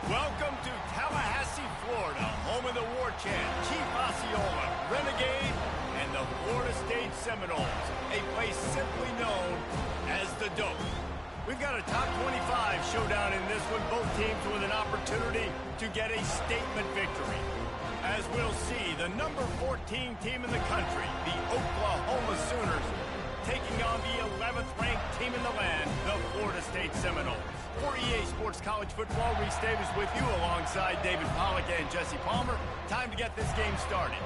Welcome to Tallahassee, Florida, home of the War Chant, Chief Osceola, Renegade, and the Florida State Seminoles, a place simply known as the Dope. We've got a top 25 showdown in this one, both teams with an opportunity to get a statement victory. As we'll see, the number 14 team in the country, the Oklahoma Sooners, taking on the 11th ranked team in the land, the Florida State Seminoles. For EA Sports College Football, Reese Davis with you alongside David Pollack and Jesse Palmer. Time to get this game started.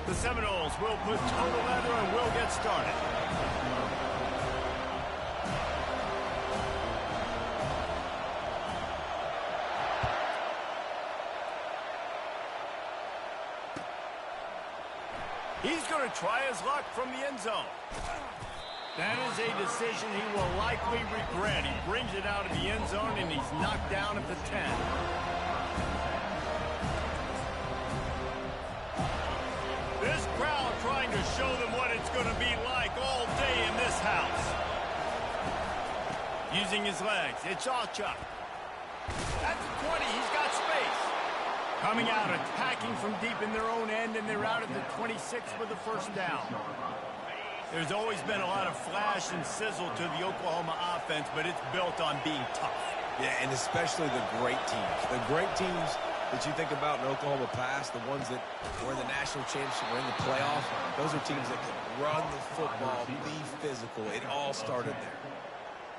The Seminoles will put total leather and will get started. He's going to try his luck from the end zone. That is a decision he will likely regret. He brings it out of the end zone, and he's knocked down at the 10. This crowd trying to show them what it's going to be like all day in this house. Using his legs, it's Awchuk. At the 20, he's got space. Coming out, attacking from deep in their own end, and they're out at the 26 with the first down. There's always been a lot of flash and sizzle to the Oklahoma offense, but it's built on being tough. Yeah, and especially the great teams. The great teams that you think about in Oklahoma past, the ones that were in the national championship, were in the playoff, those are teams that can run the football, be physical. It all started there.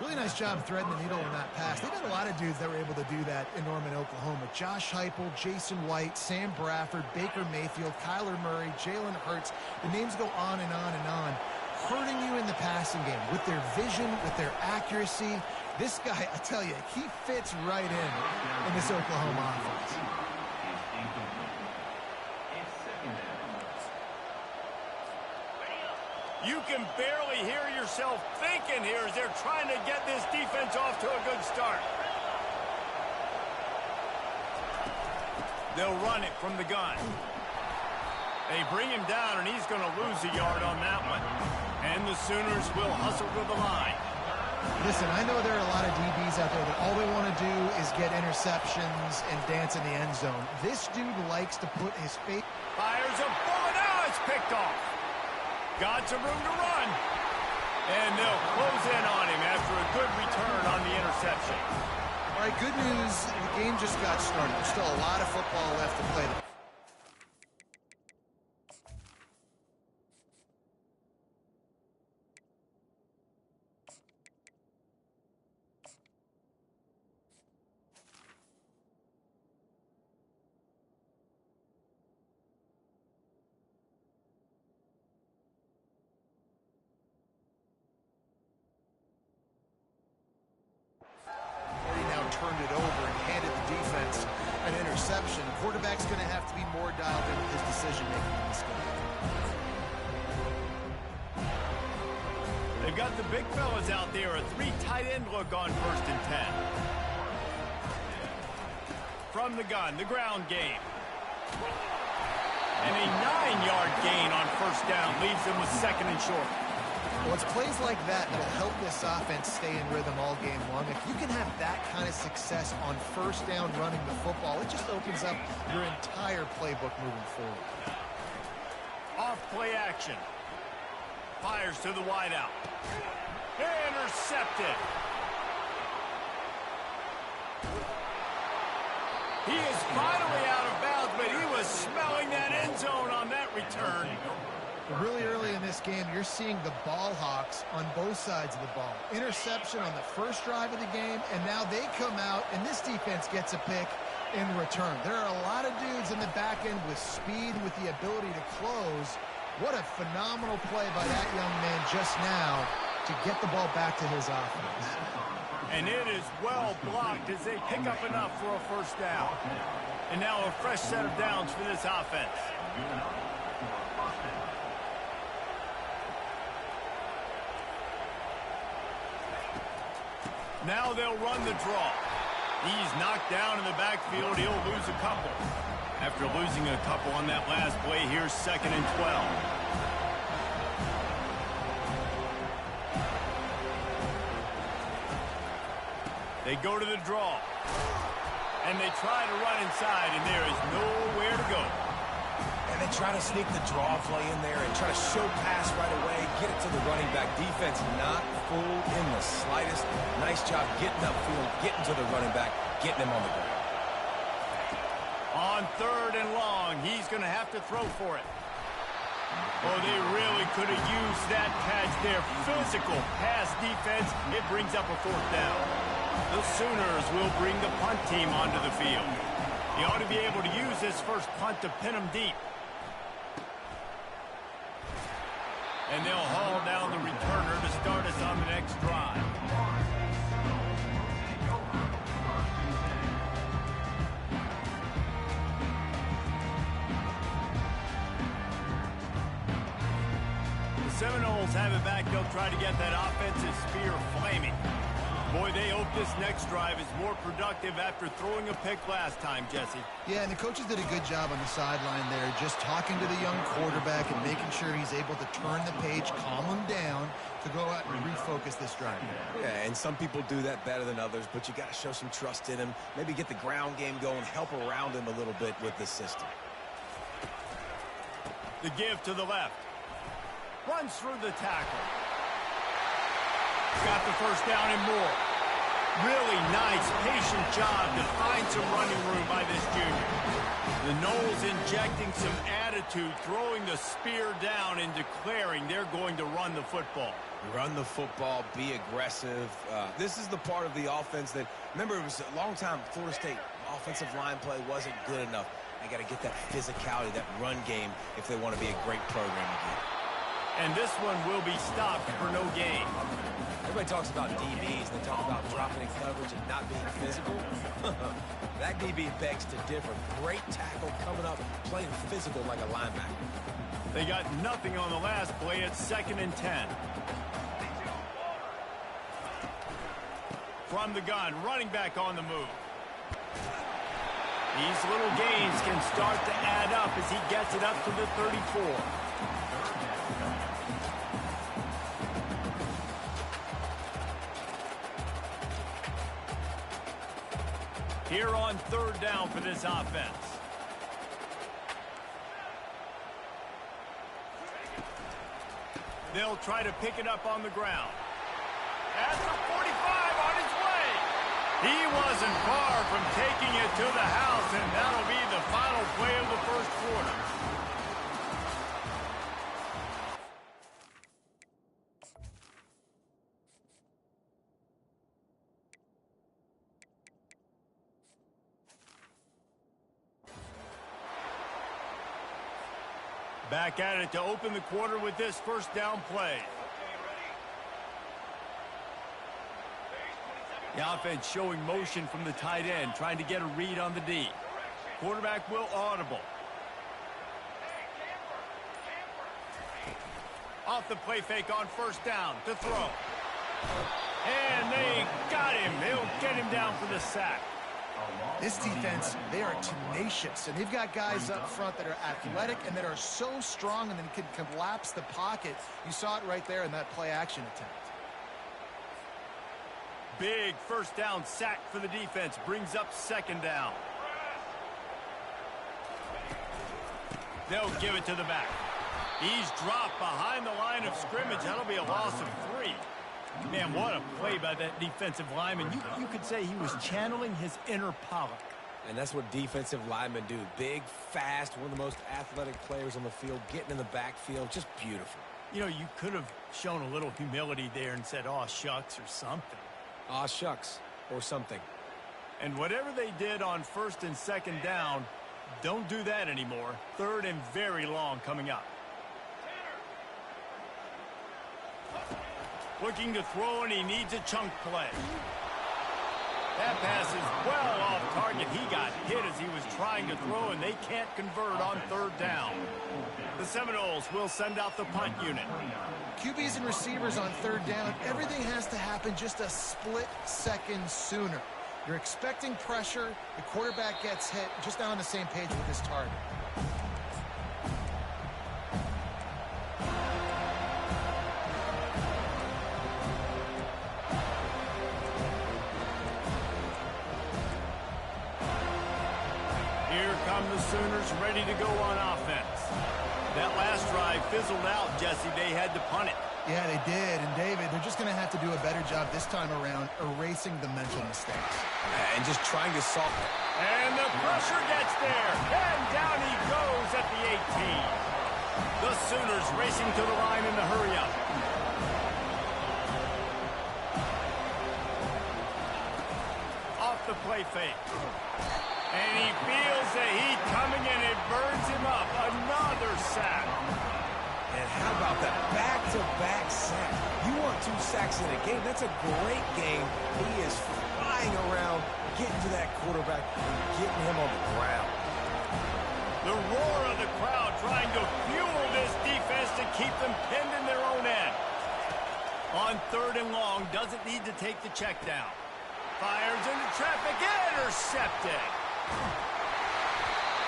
Really nice job threading the needle in that pass. They've got a lot of dudes that were able to do that in Norman, Oklahoma. Josh Heupel, Jason White, Sam Bradford, Baker Mayfield, Kyler Murray, Jalen Hurts. The names go on and on and on. Hurting you in the passing game with their vision, with their accuracy. This guy, I tell you, he fits right in this Oklahoma offense. You can barely hear yourself thinking here as they're trying to get this defense off to a good start. They'll run it from the gun. They bring him down, and he's going to lose a yard on that one. And the Sooners will hustle to the line. Listen, I know there are a lot of DBs out there that all they want to do is get interceptions and dance in the end zone. This dude likes to put his face... Fires a bullet. Now it's picked off. Got some room to run. And they'll close in on him after a good return on the interception. All right, good news. The game just got started. There's still a lot of football left to play. Turned it over and handed the defense an interception. The quarterback's going to have to be more dialed in with his decision-making in this game. They've got the big fellas out there. A 3 tight end look on 1st and 10. From the gun, the ground game. And a 9-yard gain on 1st down leaves them with 2nd and short. Well, it's plays like that that'll help this offense stay in rhythm all game long. If you can have that kind of success on 1st down running the football, it just opens up your entire playbook moving forward. Off play action. Fires to the wideout. Intercepted. He is finally out of bounds, but he was smelling that end zone on that return. Really early in this game, you're seeing the ball hawks on both sides of the ball. Interception on the first drive of the game, and now they come out, and this defense gets a pick in return. There are a lot of dudes in the back end with speed, with the ability to close. What a phenomenal play by that young man just now to get the ball back to his offense. And it is well blocked as they pick up enough for a 1st down. And now a fresh set of downs for this offense. Now they'll run the draw. He's knocked down in the backfield. He'll lose a couple. After losing a couple on that last play, here's 2nd and 12. They go to the draw. And they try to run inside, and there is nowhere to go. And they try to sneak the draw play in there and try to show pass right away, get it to the running back. Defense not fooled in the slightest. Nice job getting upfield, getting to the running back, getting him on the ground. On 3rd and long, he's going to have to throw for it. Oh, they really could have used that catch there. Physical pass defense. It brings up a 4th down. The Sooners will bring the punt team onto the field. He ought to be able to use this first punt to pin him deep. And they'll haul down the returner to start us on the next drive. The Seminoles have it back. They'll try to get that offensive spear flaming. Boy, they hope this next drive is more productive after throwing a pick last time, Jesse. Yeah, and the coaches did a good job on the sideline there, just talking to the young quarterback and making sure he's able to turn the page, calm him down to go out and refocus this drive. Yeah, and some people do that better than others, but you got to show some trust in him, maybe get the ground game going, help around him a little bit with this system. The give to the left. Runs through the tackle. Got the first down and more. Really nice, patient job to find some running room by this junior. The Noles injecting some attitude, throwing the spear down and declaring they're going to run the football. Run the football, be aggressive. This is the part of the offense that, remember, it was a long time Florida State offensive line play wasn't good enough. They got to get that physicality, that run game, if they want to be a great program again. And this one will be stopped for no gain. Everybody talks about DBs, and they talk about dropping in coverage and not being physical. That DB begs to differ. Great tackle coming up, playing physical like a linebacker. They got nothing on the last play. It's 2nd and 10. From the gun, running back on the move. These little gains can start to add up as he gets it up to the 34. Here on 3rd down for this offense. They'll try to pick it up on the ground. At the 45 on his way. He wasn't far from taking it to the house, and that'll be the final play of the first quarter. Back at it to open the quarter with this first down play. The offense showing motion from the tight end, trying to get a read on the D. Quarterback will audible. Off the play fake on first down to throw. And they got him. They'll get him down for the sack. This defense, they are tenacious, and they've got guys up front that are athletic and that are so strong and then can collapse the pocket. You saw it right there in that play-action attempt. Big first down sack for the defense. Brings up 2nd down. They'll give it to the back. He's dropped behind the line of scrimmage. That'll be a loss of 3. Man, what a play by that defensive lineman. You could say he was channeling his inner Pollock. And that's what defensive linemen do. Big, fast, one of the most athletic players on the field, getting in the backfield, just beautiful. You know, you could have shown a little humility there and said, "Aw, shucks," or something. Aw, shucks, or something. And whatever they did on 1st and 2nd down, don't do that anymore. 3rd and very long coming up. Looking to throw, and he needs a chunk play. That pass is well off target. He got hit as he was trying to throw, and they can't convert on 3rd down. The Seminoles will send out the punt unit. QBs and receivers on 3rd down, everything has to happen happen just a split second sooner. You're expecting pressure. The quarterback gets hit. Just not on the same page with his target. Here come the Sooners ready to go on offense. That last drive fizzled out, Jesse. They had to punt it. Yeah, they did. And, David, they're just going to have to do a better job this time around erasing the mental mistakes. And just trying to solve it. And the pressure gets there. And down he goes at the 18. The Sooners racing to the line in the hurry-up. Off the play fake. And he feels the heat coming, and it burns him up. Another sack. And how about that back-to-back sack? You want 2 sacks in a game. That's a great game. He is flying around, getting to that quarterback and getting him on the ground. The roar of the crowd trying to fuel this defense to keep them pinned in their own end. On 3rd and long, doesn't need to take the check down. Fires into traffic, intercepted.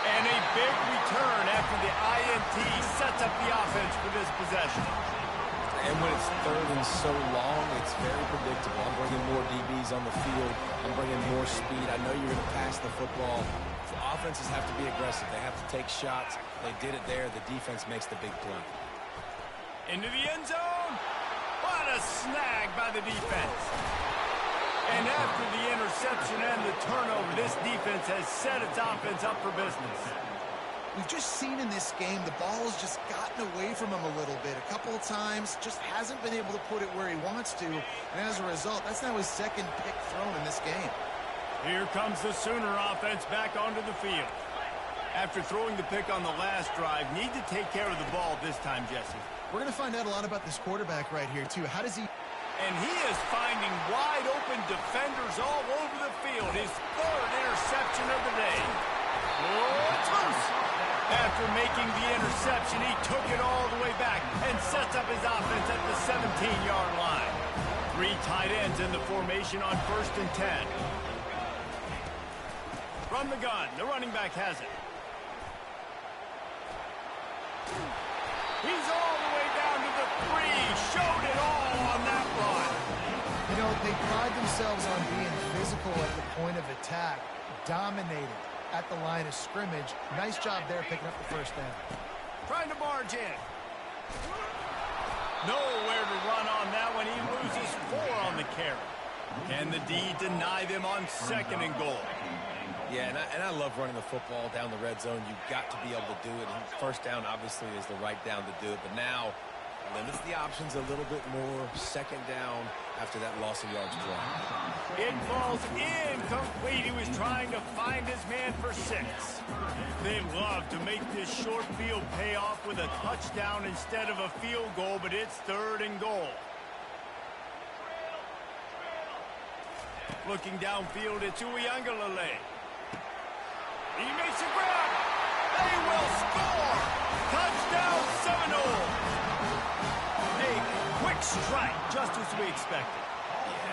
And a big return after the INT sets up the offense for this possession. And when it's 3rd and so long, it's very predictable. I'm bringing more DBs on the field. I'm bringing more speed. I know you're going to pass the football. The offenses have to be aggressive. They have to take shots. They did it there. The defense makes the big play. Into the end zone. What a snag by the defense. And after the interception and the turnover, this defense has set its offense up for business. We've just seen in this game the ball has just gotten away from him a little bit. A couple of times, just hasn't been able to put it where he wants to. And as a result, that's now his 2nd pick thrown in this game. Here comes the Sooner offense back onto the field. After throwing the pick on the last drive, need to take care of the ball this time, Jesse. We're going to find out a lot about this quarterback right here, too. How does he... And he is finding wide-open defenders all over the field. His 3rd interception of the day. Oh, it's loose. After making the interception, he took it all the way back and sets up his offense at the 17-yard line. 3 tight ends in the formation on 1st and 10. From the gun, the running back has it. He's all the way down to the 3. Showed it all on that run. You know, they pride themselves on being physical at the point of attack, dominated at the line of scrimmage. Nice job there picking up the 1st down. Trying to barge in. Nowhere to run on that one. He loses 4 on the carry. Can the D deny them on 2nd and goal? Yeah, and I love running the football down the red zone. You've got to be able to do it. And 1st down, obviously, is the right down to do it. But now, limits the options a little bit more. 2nd down after that loss of yards play. It falls incomplete. He was trying to find his man for 6. They love to make this short field pay off with a touchdown instead of a field goal, but it's 3rd and goal. Looking downfield, it's Uiagalelei. He makes a grab. They will score. Touchdown Seminoles. A quick strike, just as we expected.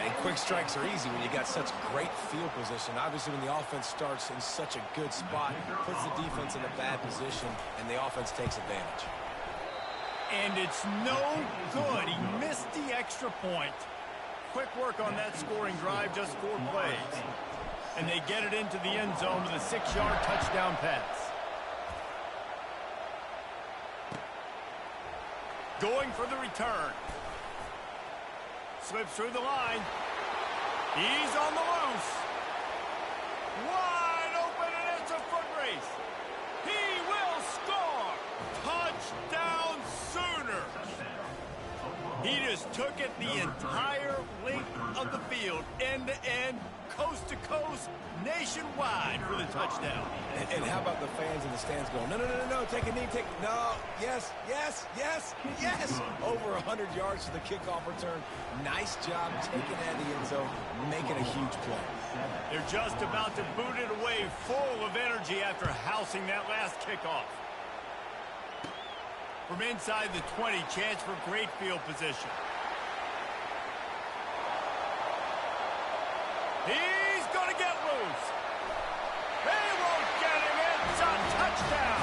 Yeah, and quick strikes are easy when you got such great field position. Obviously, when the offense starts in such a good spot, puts the defense in a bad position, and the offense takes advantage. And it's no good. He missed the extra point. Quick work on that scoring drive, just 4 plays. And they get it into the end zone with a 6-yard touchdown pass. Going for the return. Slips through the line. He's on the loose. Wide open, and it's a foot race. He will score. Touchdown Sooners. He just took it the entire length of the field, end-to-end, coast-to-coast, nationwide for the touchdown. And how about the fans in the stands going, no, no, no, no, no, take a knee, take, no, yes, yes, yes, yes. Over 100 yards to the kickoff return. Nice job taking it out of the end zone, making a huge play. They're just about to boot it away, full of energy after housing that last kickoff. From inside the 20, chance for great field position. They won't get him. It's a touchdown.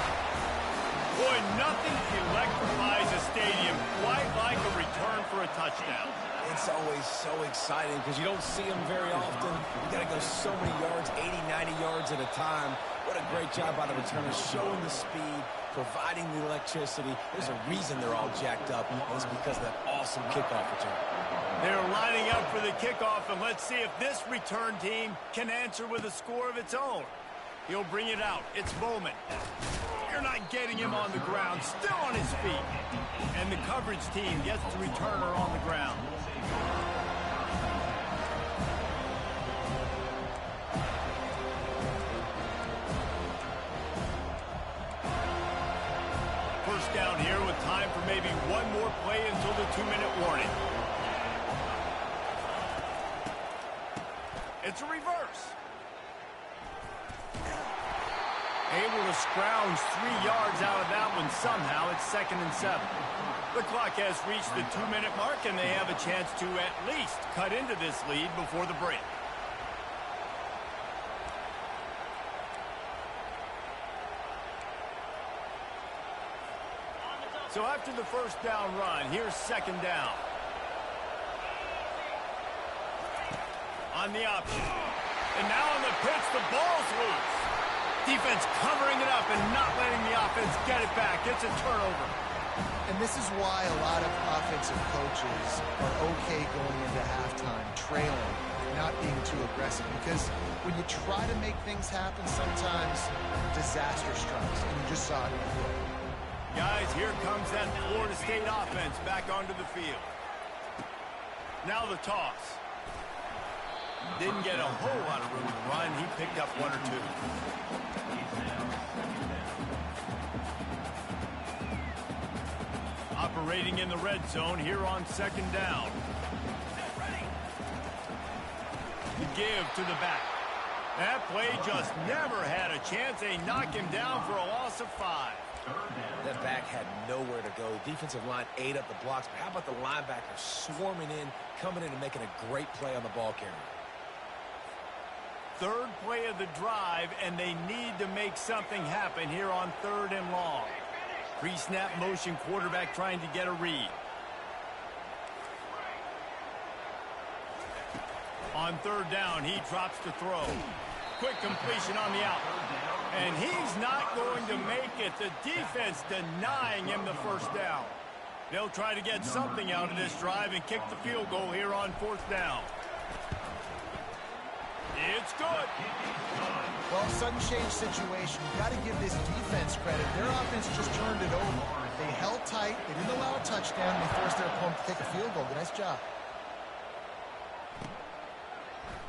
Boy, nothing electrifies a stadium quite like a return for a touchdown. It's always so exciting because you don't see them very often. You got to go so many yards, 80, 90 yards at a time. What a great job by the returners, showing the speed, providing the electricity. There's a reason they're all jacked up, and it's because of that awesome kickoff return. They're lining up for the kickoff, and let's see if this return team can answer with a score of its own. He'll bring it out. It's Bowman. You're not getting him on the ground, still on his feet. And the coverage team gets the returner on the ground. First down here with time for maybe one more play until the 2-minute warning. It's a reverse. Able to scrounge 3 yards out of that one somehow. It's 2nd and 7. The clock has reached the 2-minute mark, and they have a chance to at least cut into this lead before the break. So after the first down run, here's 2nd down. On the option. And now on the pitch, the ball's loose. Defense covering it up and not letting the offense get it back. It's a turnover. And this is why a lot of offensive coaches are okay going into halftime, trailing, not being too aggressive. Because when you try to make things happen, sometimes disaster strikes. And you just saw it before. Guys, here comes that Florida State offense back onto the field. Now the toss. Didn't get a whole lot of room to run. He picked up 1 or 2. Operating in the red zone here on 2nd down. The give to the back. That play just never had a chance. They knock him down for a loss of 5. That back had nowhere to go. The defensive line ate up the blocks. But how about the linebacker swarming in, coming in and making a great play on the ball carrier? 3rd play of the drive, and they need to make something happen here on 3rd and long. Pre-snap motion, quarterback trying to get a read. On 3rd down, he drops to throw. Quick completion on the out. And he's not going to make it. The defense denying him the first down. They'll try to get something out of this drive and kick the field goal here on 4th down. It's good. Well, sudden change situation. You've got to give this defense credit. Their offense just turned it over. They held tight. They didn't allow a touchdown. They forced their opponent to take a field goal. Nice job.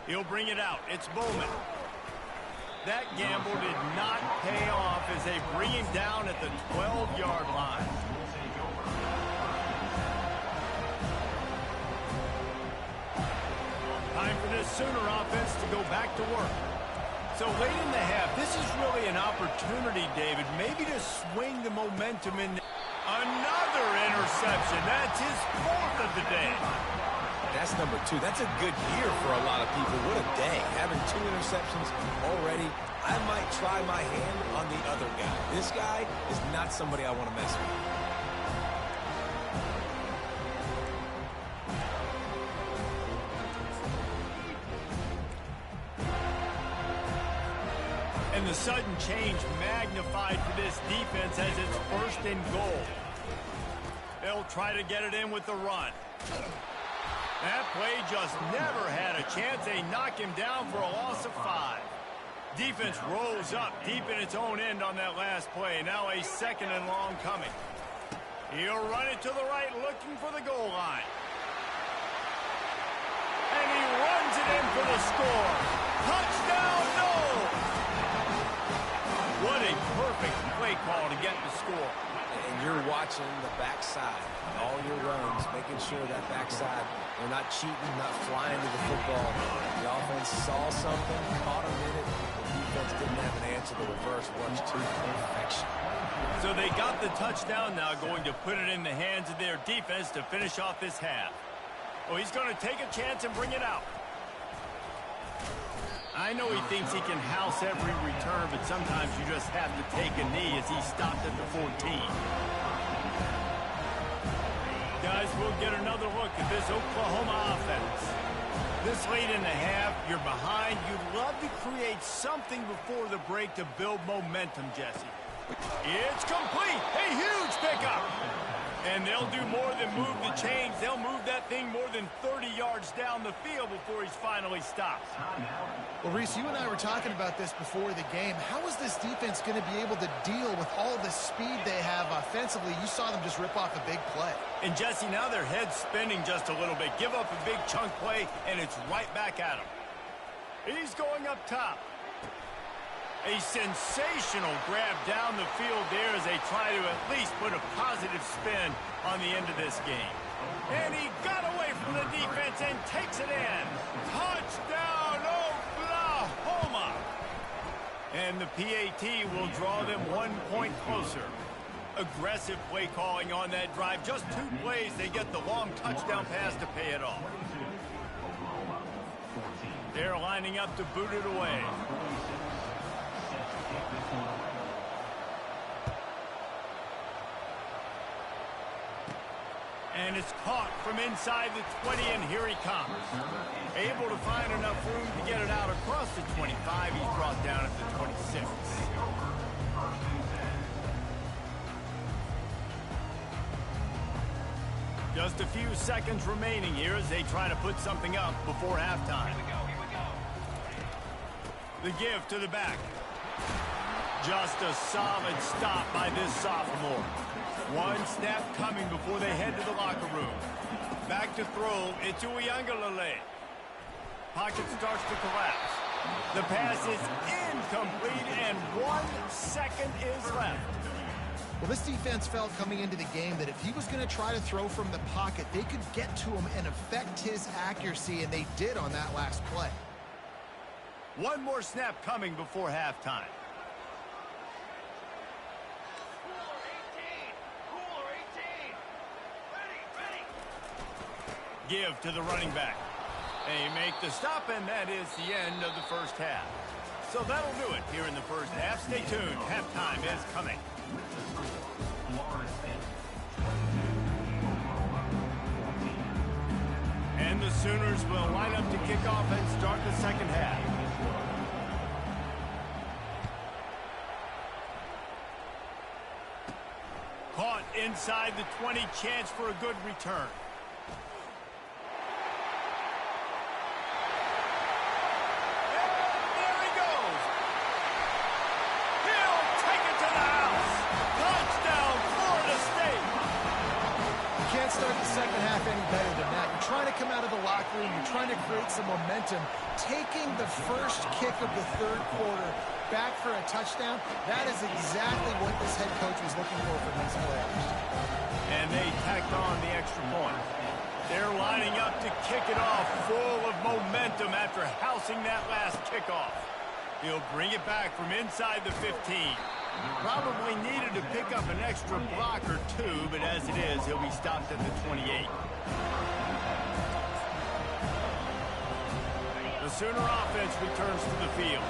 He'll bring it out. It's Bowman. That gamble did not pay off as they bring him down at the 12-yard line. Time for this Sooner offense to go back to work. So late in the half, this is really an opportunity, David, maybe to swing the momentum in. Another interception. That's his 4th of the day. That's number 2. That's a good year for a lot of people. What a day. Having 2 interceptions already. I might try my hand on the other guy. This guy is not somebody I want to mess with. And the sudden change magnified for this defense as it's 1st and goal. They'll try to get it in with the run. That play just never had a chance. They knock him down for a loss of 5. Defense rolls up deep in its own end on that last play. Now a 2nd and long coming. He'll run it to the right, looking for the goal line. And he runs it in for the score. Touchdown, no! What a perfect play call to get the score. And you're watching the backside, all your runs, making sure that backside, they're not cheating, not flying to the football. The offense saw something, caught him in it. The defense didn't have an answer. The reverse works to perfection. So they got the touchdown now, going to put it in the hands of their defense to finish off this half. Well, he's going to take a chance and bring it out. I know he thinks he can house every return, but sometimes you just have to take a knee as he stopped at the 14. Guys, we'll get another look at this Oklahoma offense. This late in the half, you're behind. You'd love to create something before the break to build momentum, Jesse. It's complete. A huge pickup. And they'll do more than move the chains. They'll move that thing more than 30 yards down the field before he's finally stopped. Well, Reese, you and I were talking about this before the game. How is this defense going to be able to deal with all the speed they have offensively? You saw them just rip off a big play. And, Jesse, now their head's spinning just a little bit. Give up a big chunk play, and it's right back at him. He's going up top. A sensational grab down the field there as they try to at least put a positive spin on the end of this game. And he got away from the defense and takes it in. Touchdown, Oklahoma! And the PAT will draw them 1 point closer. Aggressive play calling on that drive. Just 2 plays, they get the long touchdown pass to pay it off. They're lining up to boot it away. And it's caught from inside the 20, and here he comes. Able to find enough room to get it out across the 25. He's brought down at the 26. Just a few seconds remaining here as they try to put something up before halftime. The give to the back. Just a solid stop by this sophomore. 1 snap coming before they head to the locker room. Back to throw. It's Uiagalelei. Pocket starts to collapse. The pass is incomplete, and 1 second is left. Well, this defense felt coming into the game that if he was going to try to throw from the pocket, they could get to him and affect his accuracy, and they did on that last play. 1 more snap coming before halftime. Give to the running back. They make the stop, and that is the end of the first half. So that'll do it here in the first half. Stay tuned. Halftime is coming. And the Sooners will line up to kick off and start the second half. Caught inside the 20, chance for a good return. Second half any better than that. You're trying to come out of the locker room. You're trying to create some momentum. Taking the first kick of the third quarter back for a touchdown, that is exactly what this head coach was looking for from these players. And they tacked on the extra point. They're lining up to kick it off full of momentum after housing that last kickoff. He'll bring it back from inside the 15. Probably needed to pick up an extra block or 2, but as it is, he'll be stopped at the 28. The Sooner offense returns to the field.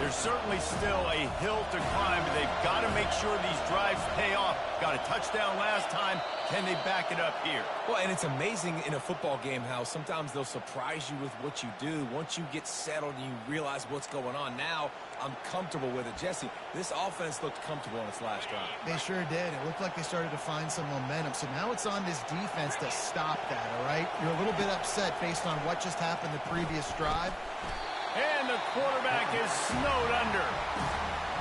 There's certainly still a hill to climb, but they've got to make sure these drives pay off. Got a touchdown last time. Can they back it up here? Well, and it's amazing in a football game how sometimes they'll surprise you with what you do. Once you get settled and you realize what's going on, now I'm comfortable with it. Jesse, this offense looked comfortable on its last drive. They sure did. It looked like they started to find some momentum. So now it's on this defense to stop that, all right? You're a little bit upset based on what just happened the previous drive. And the quarterback is snowed under.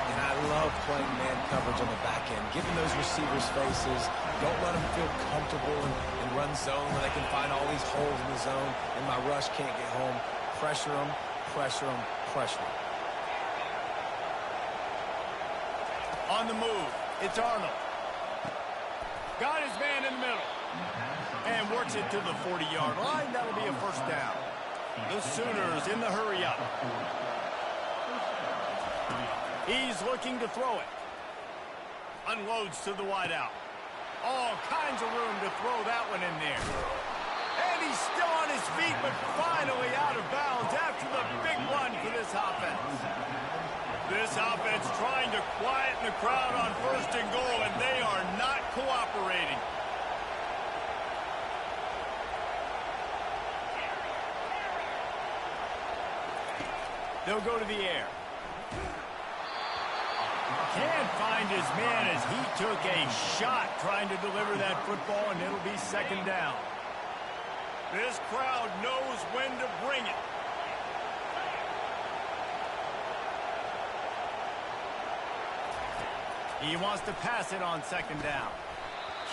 And I love playing man coverage on the back end, giving those receivers faces. Don't let them feel comfortable and run zone where they can find all these holes in the zone and my rush can't get home. Pressure them, pressure them, pressure them. On the move, it's Arnold. Got his man in the middle. And works it to the 40-yard line. That'll be a first down. The Sooners in the hurry up. He's looking to throw it. Unloads to the wideout. All kinds of room to throw that one in there. And he's still on his feet, but finally out of bounds after the big run for this quieten the crowd on 1st and goal, and they are not cooperating. They'll go to the air. Can't find his man as he took a shot trying to deliver that football, and it'll be 2nd down. This crowd knows when to bring it. He wants to pass it on 2nd down.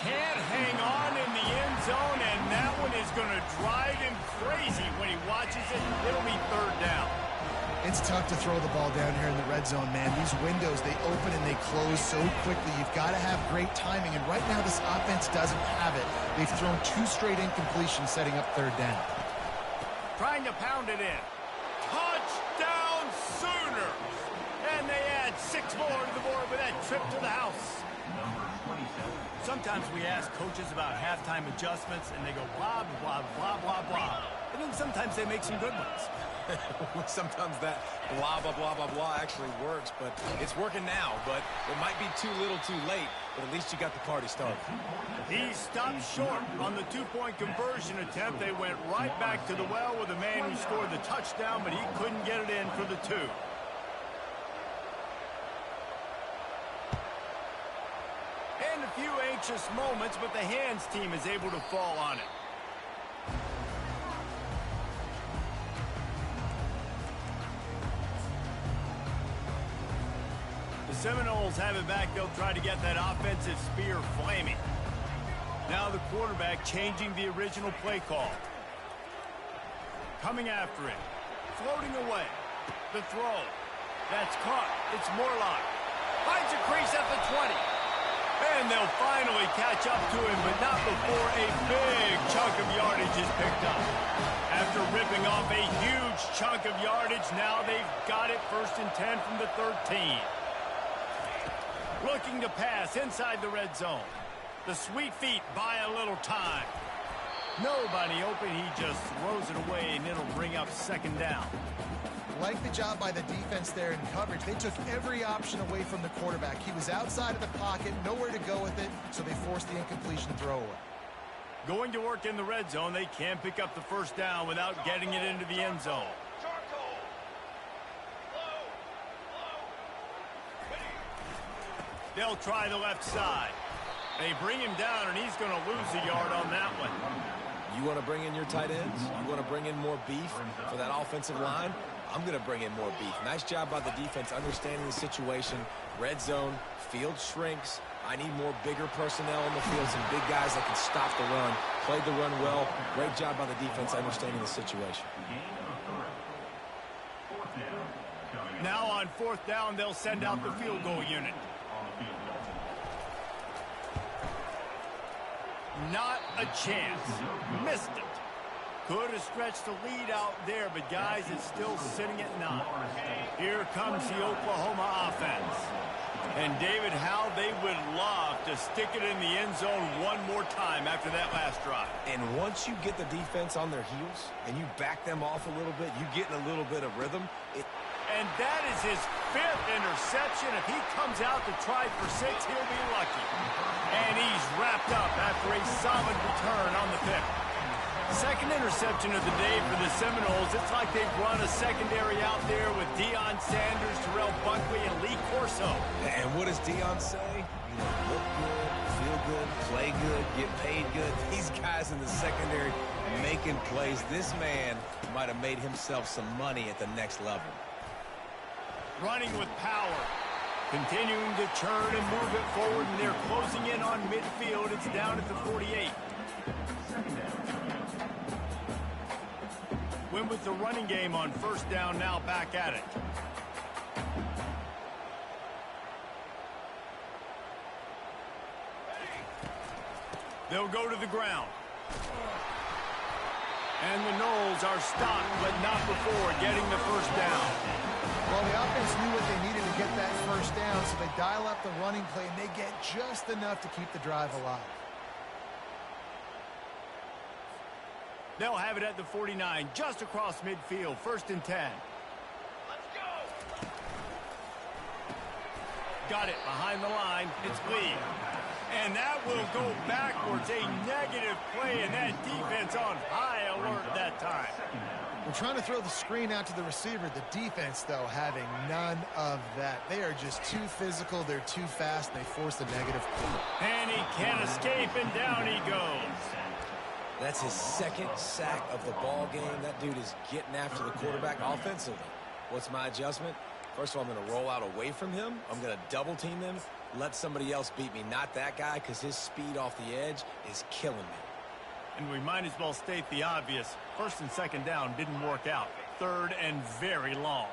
Can't hang on in the end zone, and that one is going to drive him crazy when he watches it. It'll be 3rd down. It's tough to throw the ball down here in the red zone, man. These windows, they open and they close so quickly. You've got to have great timing, and right now this offense doesn't have it. They've thrown 2 straight incompletions setting up 3rd down. Trying to pound it in. Touchdown Sooners! And they add 6 more to the board with that trip to the house. Sometimes we ask coaches about halftime adjustments, and they go blah, blah, blah, blah, blah. And then sometimes they make some good ones. Sometimes that blah, blah, blah, blah, blah actually works, but it's working now. But it might be too little too late, but at least you got the party started. He stopped short on the 2-point conversion attempt. They went right back to the well with the man who scored the touchdown, but he couldn't get it in for the 2. And a few anxious moments, but the hands team is able to fall on it. The Seminoles have it back. They'll try to get that offensive spear flaming. Now the quarterback changing the original play call. Coming after it. Floating away. The throw. That's caught. It's Morlock. Finds a crease at the 20. And they'll finally catch up to him, but not before a big chunk of yardage is picked up. After ripping off a huge chunk of yardage, now they've got it 1st and 10 from the 13. Looking to pass inside the red zone. The sweet feet buy a little time. Nobody open. He just throws it away, and it'll bring up 2nd down. Like the job by the defense there in coverage. They took every option away from the quarterback. He was outside of the pocket, nowhere to go with it, so they forced the incompletion throwaway. Going to work in the red zone. They can't pick up the 1st down without getting it into the end zone. They'll try the left side. They bring him down, and he's going to lose a yard on that one. You want to bring in your tight ends? You want to bring in more beef for that offensive line? I'm going to bring in more beef. Nice job by the defense understanding the situation. Red zone, field shrinks. I need more bigger personnel on the field, some big guys that can stop the run. Played the run well. Great job by the defense understanding the situation. Now on 4th down, they'll send out the field goal unit. Not a chance. Missed it. Could have stretched the lead out there, but guys, it's still sitting at 9. Here comes the Oklahoma offense. And David, how they would love to stick it in the end zone one more time after that last drive. And once you get the defense on their heels and you back them off a little bit, you get in a little bit of rhythm. And that is his 5th interception. If he comes out to try for 6, he'll be lucky. And he's wrapped up after a solid return on the 5th. 2nd interception of the day for the Seminoles. It's like they've run a secondary out there with Deion Sanders, Terrell Buckley, and Lee Corso. And what does Deion say? You know, look good, feel good, play good, get paid good. These guys in the secondary making plays. This man might have made himself some money at the next level. Running with power. Continuing to churn and move it forward, and they're closing in on midfield. It's down at the 48. Went with the running game on 1st down, now back at it. They'll go to the ground. And the Noles are stopped, but not before getting the 1st down. Well, the offense knew what they needed to get that 1st down, so they dial up the running play, and they get just enough to keep the drive alive. They'll have it at the 49, just across midfield, 1st and 10. Let's go! got it behind the line. It's Lee. And that will go backwards. A negative play, and that defense on high alert that time. We're trying to throw the screen out to the receiver. The defense, though, having none of that. They are just too physical. They're too fast. And they force the negative play. And he can't escape, and down he goes. That's his second sack of the ball game. That dude is getting after the quarterback offensively. What's my adjustment? First of all, I'm going to roll out away from him. I'm going to double team him. Let somebody else beat me, not that guy, because his speed off the edge is killing me. And we might as well state the obvious. First and second down didn't work out. Third and very long.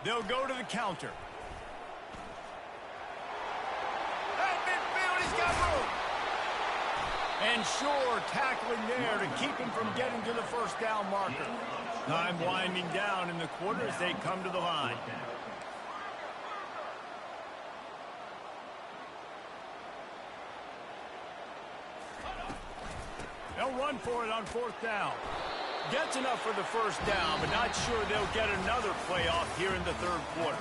They'll go to the counter. At midfield, he's got room. And Shore tackling there to keep him from getting to the first down marker. Time winding down in the quarter as they come to the line. They'll run for it on fourth down. Gets enough for the first down, but not sure they'll get another playoff here in the third quarter.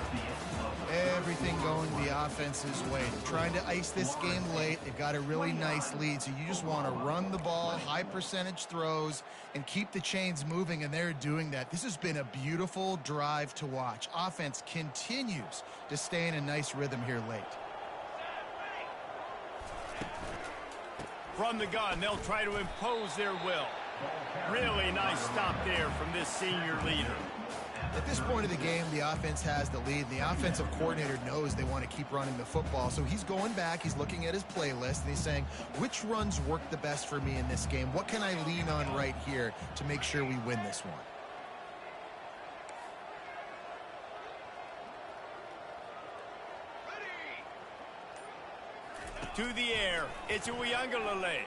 Everything going the offense's way. They're trying to ice this game late. They've got a really nice lead, so you just want to run the ball, high percentage throws, and keep the chains moving, and they're doing that. This has been a beautiful drive to watch. Offense continues to stay in a nice rhythm here late. From the gun, they'll try to impose their will. Really nice stop there from this senior leader. At this point of the game, the offense has the lead. The offensive coordinator knows they want to keep running the football. So he's going back, he's looking at his playlist, and he's saying, which runs work the best for me in this game? What can I lean on right here to make sure we win this one? To the air, it's Uiagalelei.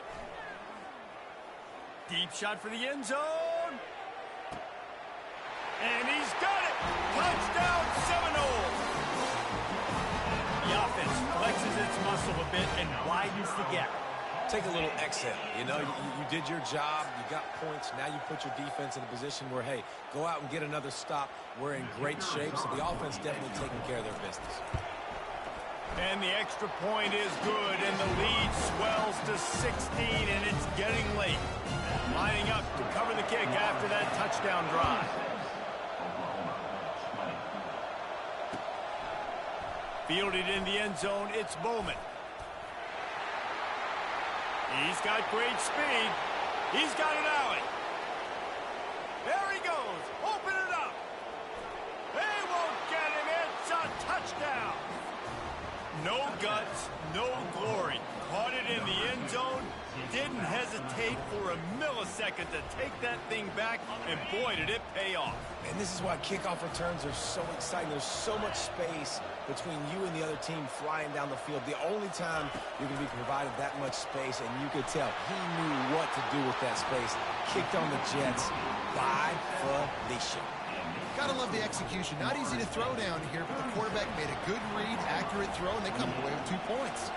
Deep shot for the end zone. And he's got it! Touchdown, Seminoles! The offense flexes its muscle a bit and widens the gap. Take a little exhale. You know, you did your job. You got points. Now you put your defense in a position where, hey, go out and get another stop. We're in great shape, so the offense definitely taking care of their business. And the extra point is good, and the lead swells to 16, and it's getting late. Lining up to cover the kick after that touchdown drive. Fielded in the end zone, it's Bowman. He's got great speed. He's got an alley. There he goes. Open it up. They won't get him. It's a touchdown. No guts, no glory. Caught it in the end zone. Didn't hesitate for a millisecond to take that thing back, and boy, did it pay off. And this is why kickoff returns are so exciting. There's so much space between you and the other team flying down the field. The only time you're going to be provided that much space, and you could tell he knew what to do with that space. Kicked on the Jets by Felicia. Gotta love the execution. Not easy to throw down here, but the quarterback made a good read, accurate throw, and they come away with 2 points.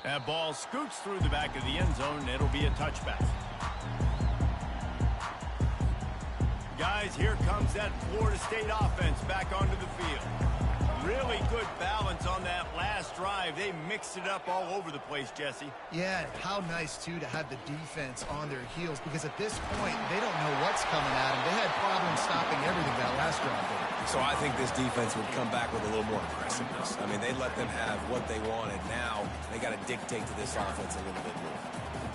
That ball scoots through the back of the end zone, and it'll be a touchback. Guys, here comes that Florida State offense back onto the field. Really good balance on that last drive. They mixed it up all over the place, Jesse. Yeah, how nice, too, to have the defense on their heels, because at this point, they don't know what's coming at them. They had problems stopping everything that last drive. So I think this defense would come back with a little more aggressiveness. I mean, they let them have what they wanted. Now they got to dictate to this offense a little bit more.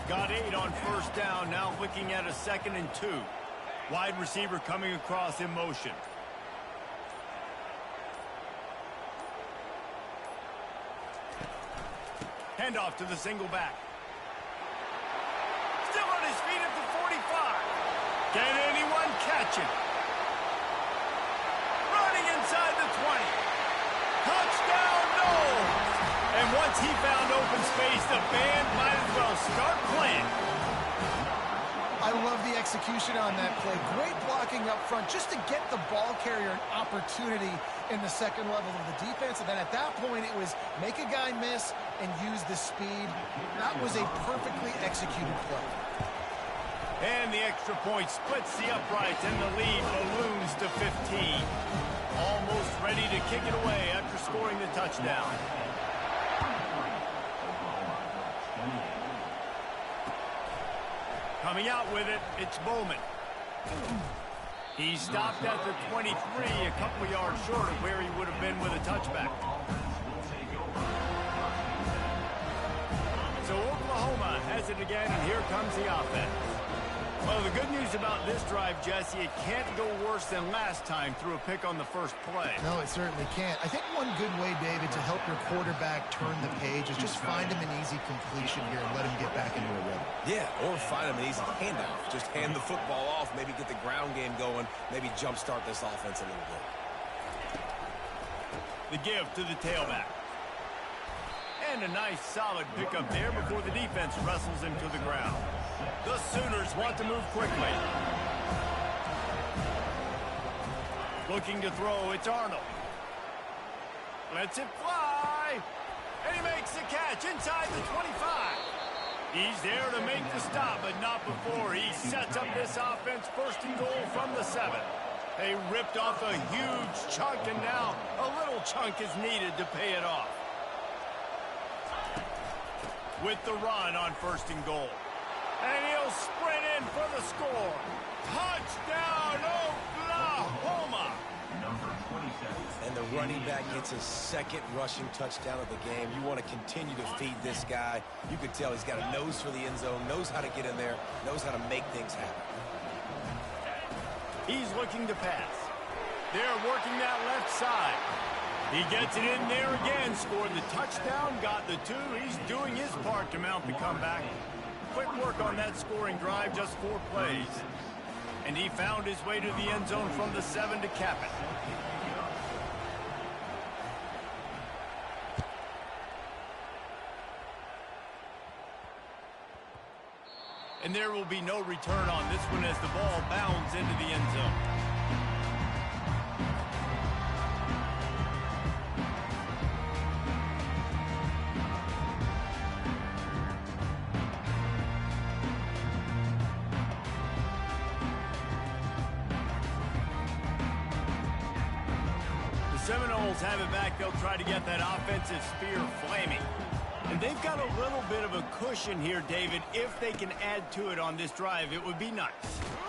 Got 8 on first down, now looking at a 2nd and 2. Wide receiver coming across in motion. Handoff to the single back. Still on his feet at the 45. Can anyone catch him? Running inside the 20. Touchdown, no! And once he found open space, the band might as well start playing. I I love the execution on that play. Great blocking up front just to get the ball carrier an opportunity in the second level of the defense. And then at that point, it was make a guy miss and use the speed. That was a perfectly executed play. And the extra point splits the uprights, and the lead balloons to 15. Almost ready to kick it away after scoring the touchdown. Coming out with it, it's Bowman. He stopped at the 23, a couple yards short of where he would have been with a touchback. So Oklahoma has it again, and here comes the offense. Well, the good news about this drive, Jesse, it can't go worse than last time through a pick on the first play. No, it certainly can't. I think one good way, David, to help your quarterback turn the page is just find him an easy completion here and let him get back into a rhythm. Yeah, or find him an easy handoff. Just hand the football off, maybe get the ground game going, maybe jumpstart this offense a little bit. The give to the tailback. And a nice solid pickup there before the defense wrestles him to the ground. The Sooners want to move quickly. Looking to throw, it's Arnold. Lets it fly. And he makes the catch inside the 25. He's there to make the stop, but not before. He sets up this offense first and goal from the 7. They ripped off a huge chunk, and now a little chunk is needed to pay it off. With the run on first and goal. And he'll sprint in for the score. Touchdown, Oklahoma! And the running back gets his second rushing touchdown of the game. You want to continue to feed this guy. You can tell he's got a nose for the end zone, knows how to get in there, knows how to make things happen. He's looking to pass. They're working that left side. He gets it in there again, scored the touchdown, got the 2. He's doing his part to mount the comeback. Quick work on that scoring drive, just 4 plays. And he found his way to the end zone from the 7 to cap it. And there will be no return on this one as the ball bounds into the end zone. Seminoles have it back. They'll try to get that offensive spear flaming. And they've got a little bit of a cushion here, David. If they can add to it on this drive, it would be nice.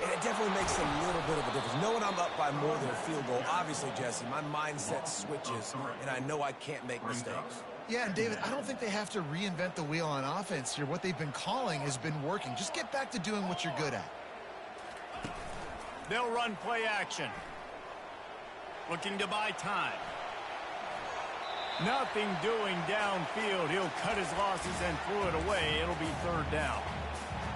And it definitely makes a little bit of a difference. Knowing I'm up by more than a field goal, obviously, Jesse, my mindset switches, and I know I can't make mistakes. Yeah, and David, I don't think they have to reinvent the wheel on offense here. What they've been calling has been working. Just get back to doing what you're good at. They'll run play action. Looking to buy time. Nothing doing downfield. He'll cut his losses and throw it away. It'll be 3rd down.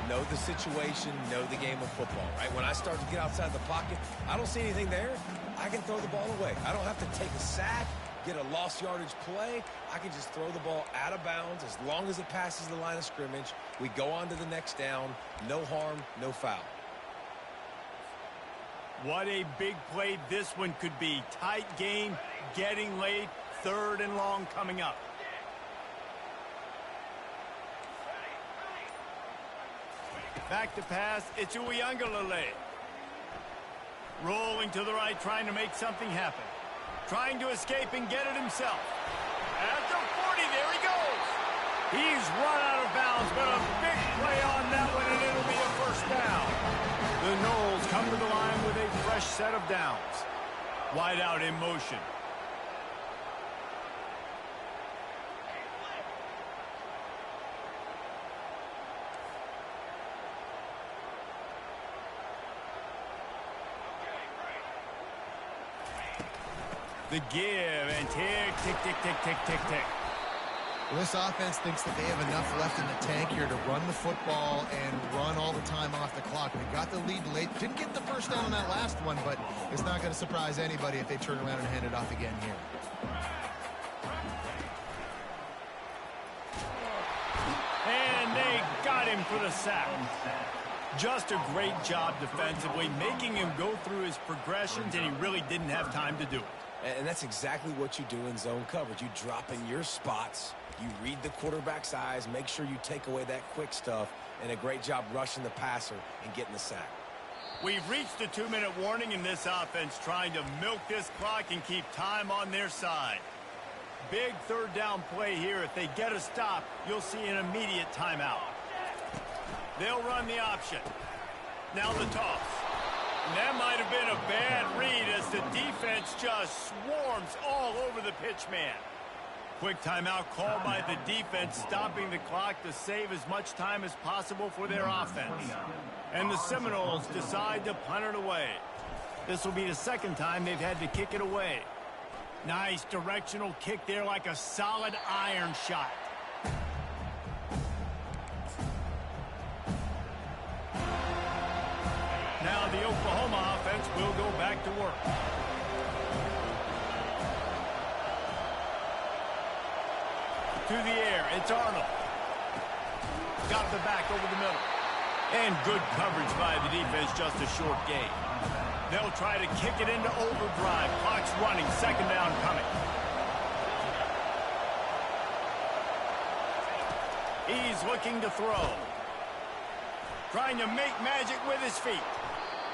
Know the situation, know the game of football, right? When I start to get outside the pocket, I don't see anything there. I can throw the ball away. I don't have to take a sack, get a lost yardage play. I can just throw the ball out of bounds as long as it passes the line of scrimmage. We go on to the next down. No harm, no foul. What a big play this one could be. Tight game, getting late, 3rd and long coming up. Back to pass, it's Uiagalelei. Rolling to the right, trying to make something happen. Trying to escape and get it himself. At the 40, there he goes. He's run out of bounds, but a big play on that one, and it'll be a 1st down. The Noles come to the line with a fresh set of downs. Wide out in motion. The give and tick, tick, tick, tick, tick, tick, tick. Well, this offense thinks that they have enough left in the tank here to run the football and run all the time off the clock. They got the lead late. Didn't get the 1st down on that last one, but it's not going to surprise anybody if they turn around and hand it off again here. And they got him for the sack. Just a great job defensively, making him go through his progressions, and he really didn't have time to do it. And that's exactly what you do in zone coverage. You drop in your spots, you read the quarterback's eyes, make sure you take away that quick stuff, and a great job rushing the passer and getting the sack. We've reached the 2-minute warning in this offense, trying to milk this clock and keep time on their side. Big third down play here. If they get a stop, you'll see an immediate timeout. They'll run the option. Now the toss. And that might have been a bad read as the defense just swarms all over the pitch man. Quick timeout called by the defense, stopping the clock to save as much time as possible for their offense. And the Seminoles decide to punt it away. This will be the second time they've had to kick it away. Nice directional kick there, like a solid iron shot. Now the Oklahoma offense will go back to work. To the air, it's Arnold. Got the back over the middle. And good coverage by the defense, just a short gain. They'll try to kick it into overdrive. Clock's running, second down coming. He's looking to throw. Trying to make magic with his feet.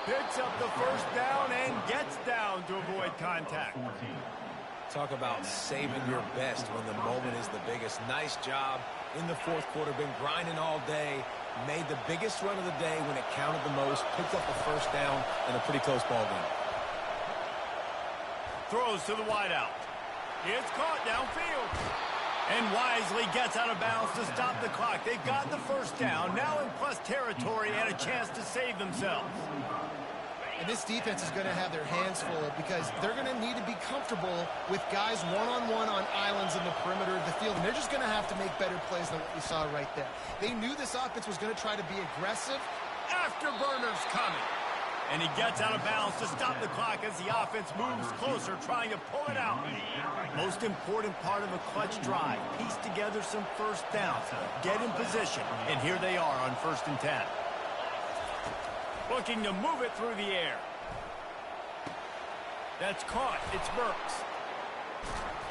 Picks up the first down and gets down to avoid contact. Talk about saving your best when the moment is the biggest. Nice job in the fourth quarter. Been grinding all day. Made the biggest run of the day when it counted the most. Picked up the first down in a pretty close ball game. Throws to the wideout. It's caught downfield. And wisely gets out of bounds to stop the clock. They've got the first down. Now in plus territory and a chance to save themselves. And this defense is going to have their hands full because they're going to need to be comfortable with guys one-on-one on islands in the perimeter of the field. And they're just going to have to make better plays than what we saw right there. They knew this offense was going to try to be aggressive. Afterburners coming. And he gets out of bounds to stop the clock as the offense moves closer, trying to pull it out. Most important part of a clutch drive. Piece together some first downs. Get in position. And here they are on 1st and 10. Looking to move it through the air. That's caught. It's Burks.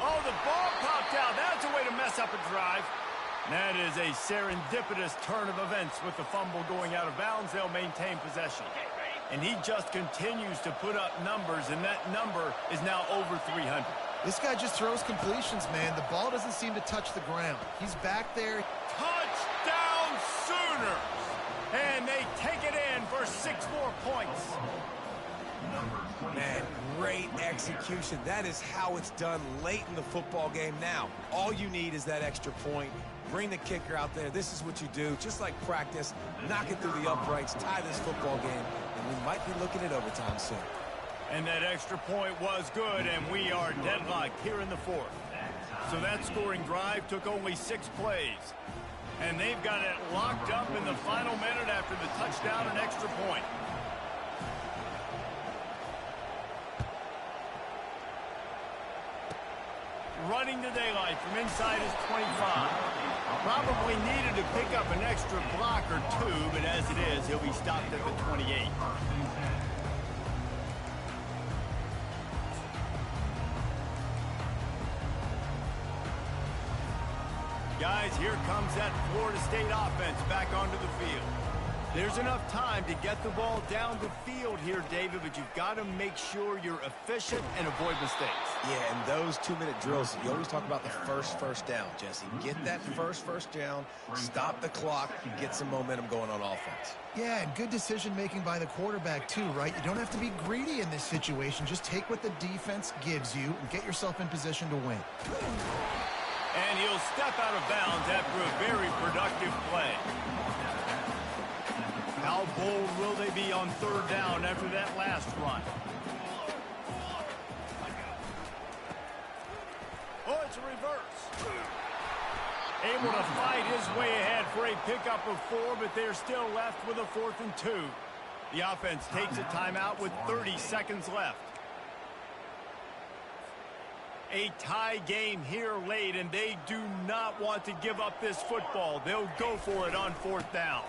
Oh, the ball popped out. That's a way to mess up a drive. That is a serendipitous turn of events with the fumble going out of bounds. They'll maintain possession. And he just continues to put up numbers, and that number is now over 300. This guy just throws completions, man. The ball doesn't seem to touch the ground. He's back there. Touchdown Sooners! And they take it in for 6 more points. Man, great execution. That is how it's done late in the football game. Now, all you need is that extra point. Bring the kicker out there. This is what you do. Just like practice, knock it through the uprights, tie this football game, and we might be looking at overtime soon. And that extra point was good, and we are deadlocked here in the 4th. So that scoring drive took only 6 plays. And they've got it locked up in the final minute after the touchdown and extra point. Running to daylight from inside his 25. Probably needed to pick up an extra block or 2, but as it is, he'll be stopped at the 28. Guys, here comes that Florida State offense back onto the field. There's enough time to get the ball down the field here, David, but you've got to make sure you're efficient and avoid mistakes. Yeah, and those 2-minute drills, you always talk about the first down, Jesse. Get that first down, stop the clock, get some momentum going on offense. Yeah, and good decision-making by the quarterback, too, right? You don't have to be greedy in this situation. Just take what the defense gives you and get yourself in position to win. And he'll step out of bounds after a very productive play. How bold will they be on 3rd down after that last run? Oh, it's a reverse. Able to fight his way ahead for a pickup of 4, but they're still left with a 4th and 2. The offense takes a timeout with 30 seconds left. A tie game here late, and they do not want to give up this football. They'll go for it on 4th down.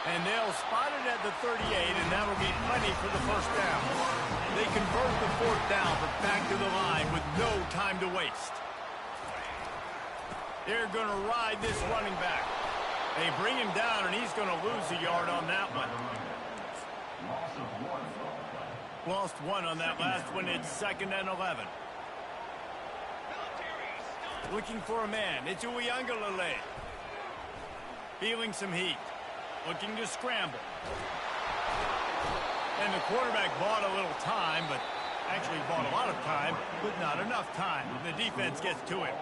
And they'll spot it at the 38, and that'll be plenty for the first down. They convert the fourth down, but back to the line with no time to waste. They're going to ride this running back. They bring him down, and he's going to lose a yard on that one. Lost one on that last one. It's 2nd and 11. Looking for a man. It's Uiagalelei. Feeling some heat. Looking to scramble. And the quarterback bought a little time, but actually bought a lot of time, but not enough time. The defense gets to him.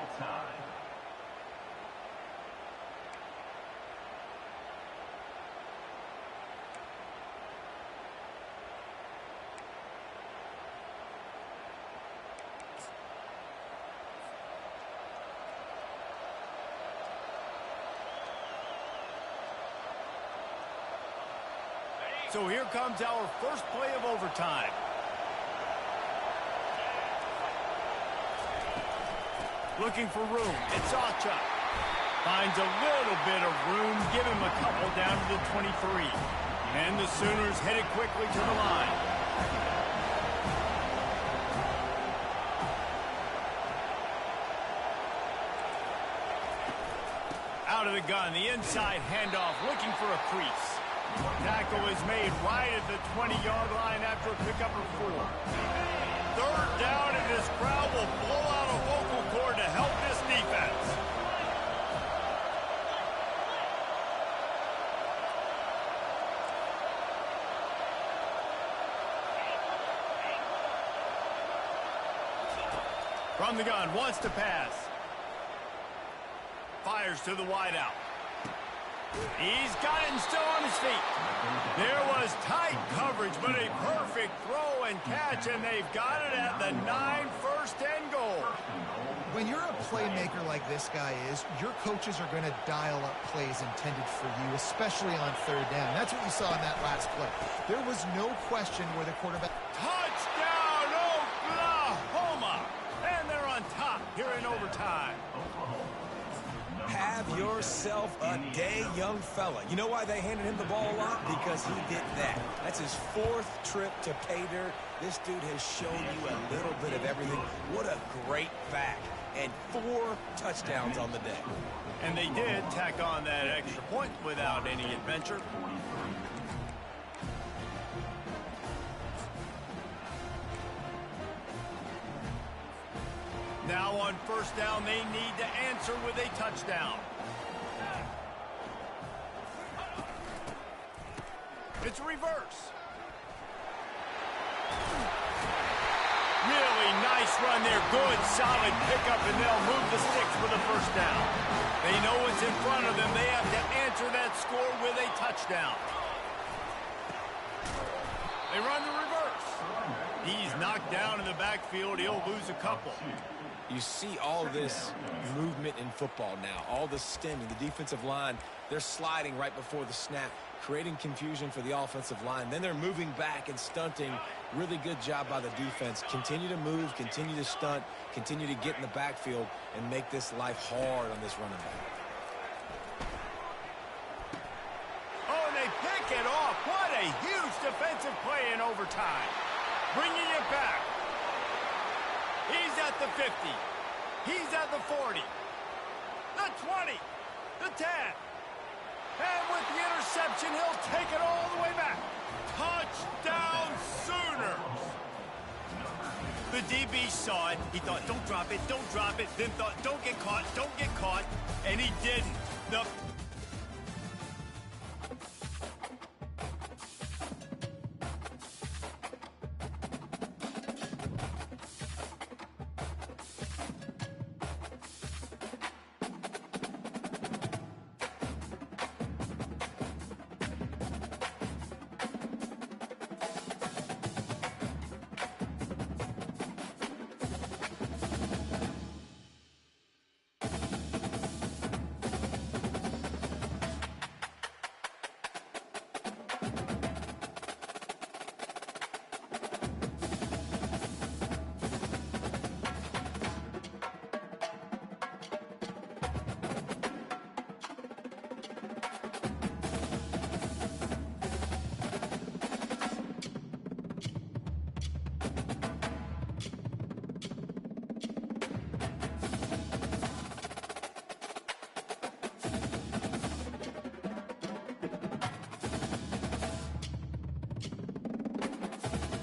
So here comes our first play of overtime. Looking for room. It's Acha. Finds a little bit of room. Give him a couple down to the 23. And the Sooners headed quickly to the line. Out of the gun. The inside handoff. Looking for a crease. Tackle is made right at the 20-yard line after a pickup of 4. 3rd down, and this crowd will blow out a vocal cord to help this defense. From the gun, wants to pass. Fires to the wideout. He's got it and still on his feet. There was tight coverage, but a perfect throw and catch, and they've got it at the 9, 1st and goal. When you're a playmaker like this guy is, your coaches are going to dial up plays intended for you, especially on 3rd down. That's what you saw in that last play. There was no question where the quarterback... Touchdown, Oklahoma! And they're on top here in overtime. Have yourself a day, young fella. You know why they handed him the ball a lot? Because he did that. That's his 4th trip to pay dirt. This dude has shown you a little bit of everything. What a great back. And 4 touchdowns on the day. And they did tack on that extra point without any adventure. Now on 1st down, they need to answer with a touchdown. It's a reverse. Really nice run there. Good, solid pickup, and they'll move the sticks for the 1st down. They know what's in front of them. They have to answer that score with a touchdown. They run the reverse. He's knocked down in the backfield. He'll lose a couple. You see all this movement in football now, all the stemming, the defensive line, they're sliding right before the snap, creating confusion for the offensive line. Then they're moving back and stunting. Really good job by the defense. Continue to move, continue to stunt, continue to get in the backfield and make this life hard on this running back. Oh, and they pick it off. What a huge defensive play in overtime. Bringing it back. He's at the 50. He's at the 40. The 20. The 10. And with the interception, he'll take it all the way back. Touchdown, Sooners. The DB saw it. He thought, don't drop it, don't drop it. Then thought, don't get caught, and he didn't. The